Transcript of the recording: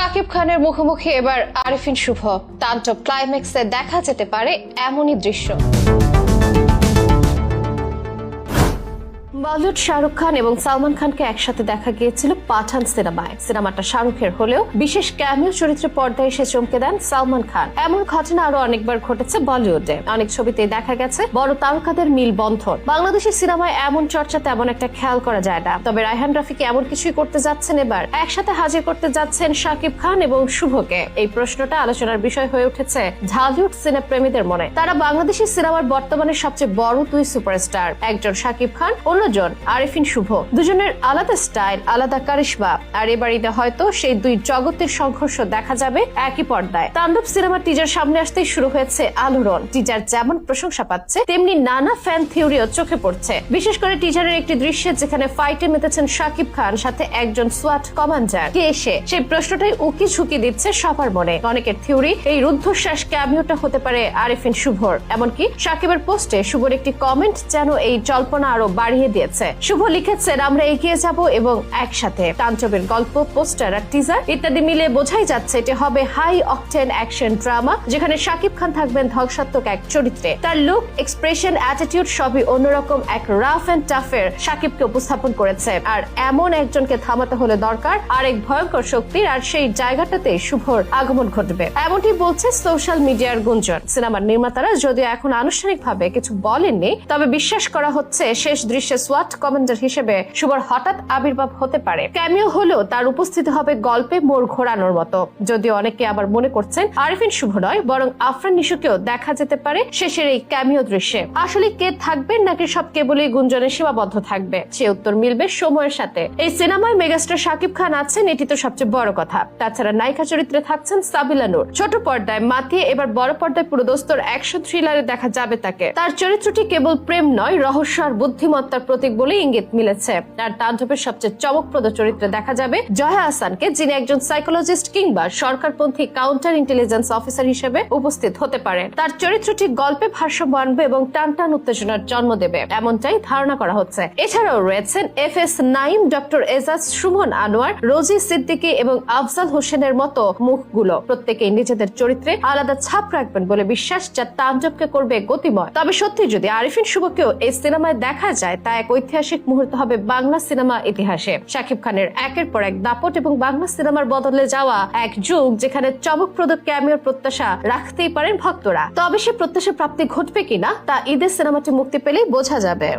শাকিব খানের মুখোমুখি এবার আরিফিন শুভ। তাণ্ডব ক্লাইম্যাক্সে দেখা যেতে পারে এমনই দৃশ্য। বলিউড শাহরুখ খান এবং সালমান খানকে একসাথে দেখা গিয়েছিল পাঠান সিনেমায়। সিনেমাটা শাহরুখের হলেও বিশেষ ক্যামিও চরিত্রে পর্দায় এসে চমকে দেন সালমান খান। এমন ঘটনা আরো অনেকবার ঘটেছে বলিউডে। অনেক ছবিতে দেখা গেছে বড় তারকাদের মিল বন্ধন। বাংলাদেশি সিনেমায় এমন চর্চা তেমন একটা খেয়াল করা যায় না। তবে রায়হান রাফিকে এমন কিছুই করতে যাচ্ছেন এবার। একসাথে হাজির করতে যাচ্ছেন শাকিব খান এবং শুভকে। এই প্রশ্নটা আলোচনার বিষয় হয়ে উঠেছে ঢালিউড সিনেপ্রেমীদের মনে। তারা বাংলাদেশি সিনেমার বর্তমানে সবচেয়ে বড় দুই সুপারস্টার, একজন শাকিব খান, অন্যজন আরিফিন শুভ। দুজনের আলাদা স্টাইল, আলাদা কারিশমা। আর এবার ঈদে হয়তো সেই দুই জগতের সংঘর্ষ দেখা যাবে একই পর্দায়। তাণ্ডব সিনেমার টিজার সামনে আসতেই শুরু হয়েছে আলোড়ন। টিজার যেমন প্রশংসা পাচ্ছে তেমনি নানা ফ্যান থিওরিও চোখে পড়ছে। বিশেষ করে টিজারের একটি দৃশ্যে যেখানে ফাইটে মেতেছেন শাকিব খান সাথে একজন সোয়াট কমান্ডার। কে এসে সেই প্রশ্নটাই উকি ঝুঁকি দিচ্ছে সবার মনে। অনেকের থিওরি এই রুদ্ধশ্বাস ক্যামিওটা হতে পারে আরিফিন শুভর। এমনকি শাকিবের পোস্টে শুভর একটি কমেন্ট যেন এই জল্পনা আরো বাড়িয়ে দিয়েছে। শুভ লিখেছেন, আমরা এগিয়ে যাব এবং একসাথে। তাণ্ডবের গল্প, পোস্টার আর টিজার ইত্যাদি মিলে বোঝাই যাচ্ছে এটি হবে হাই অকটেন অ্যাকশন ড্রামা, যেখানে শাকিব খান থাকবেন ধ্বংসাত্মক এক চরিত্রে। তার লুক, এক্সপ্রেশন, অ্যাটিটিউড সবই অন্যরকম এক রাফ এন্ড টাফের শাকিবকে উপস্থাপন করেছে। আর এমন একজনকে থামাতে হলে দরকার আরেক ভয়ঙ্কর শক্তির, আর সেই জায়গাটাতে শুভর আগমন ঘটবে এমনটি বলছে সোশ্যাল মিডিয়ার গুঞ্জন। সিনেমার নির্মাতারা যদিও এখন আনুষ্ঠানিকভাবে কিছু বলেননি, তবে বিশ্বাস করা হচ্ছে শেষ দৃশ্যে সোয়াট কমান্ডার হিসেবে শুভর হঠাৎ আবির্ভাব হতে পারে। ক্যামিও হলেও তার উপস্থিতি হবে গল্পে মোড় ঘোরানোর মতো। যদিও অনেকে আবার মনে করছেন আরিফিন শুভ নয়, বরং আফরান নিশুকেও দেখা যেতে পারে শেষের এই ক্যামিও দৃশ্যে। আসলে কে থাকবেন নাকি সব কেবলই গুঞ্জনে সীমাবদ্ধ থাকবে, সে উত্তর মিলবে সময়ের সাথে। এই সিনেমায় মেগাস্টার শাকিব খান আছেন, এটি তো সবচেয়ে বড় কথা। তাছাড়া নায়িকা চরিত্রে থাকছেন সাবিলা নূর। ছোট পর্দায় মাতিয়ে এবার বড় পর্দায় পুরোদস্তুর অ্যাকশন থ্রিলারে দেখা যাবে তাকে। তার চরিত্রটি কেবল প্রেম নয়, রহস্য আর বুদ্ধিমত্তার প্রতীক বলে ইঙ্গিত মিলেছে। আর তাণ্ডবের সবচেয়ে চমকপ্রদ চরিত্রে দেখা যাবে জয়া আহসানকে, যিনি একজন সাইকোলজিস্ট কিংবা সরকারপন্থী কাউন্টার ইন্টেলিজেন্স অফিসার হিসেবে উপস্থিত হতে পারেন। তার চরিত্রটি গল্পে ভারসাম্য আনবে এবং টানটান উত্তেজনার জন্ম দেবে, এমনটাই ধারণা করা হচ্ছে। এছাড়াও রয়েছেন FS নাইম, ডক্টর এজাজ, সুমন আনোয়ার, রোজি সিদ্দিকী এবং আফজাল হোসেনের মতো মুখগুলো। প্রত্যেকেই নিজেদের চরিত্রে আলাদা ছাপ রাখবেন বলে বিশ্বাস, যা তাণ্ডবকে করবে গতিময়। তবে সত্যি যদি আরিফিন শুভকেও এই সিনেমায় দেখা যায়, তা এক ঐতিহাসিক মুহূর্ত হবে বাংলা সিনেমা ইতিহাসে। শাকিব খানের একের পর এক দাপট এবং বাংলা সিনেমার বদলে যাওয়া এক যুগ, যেখানে চমকপ্রদ ক্যামিওর প্রত্যাশা রাখতেই পারেন ভক্তরা। তবে সে প্রত্যাশা প্রাপ্তি ঘটবে কিনা তা ঈদের সিনেমাটি মুক্তি পেলেই বোঝা যাবে।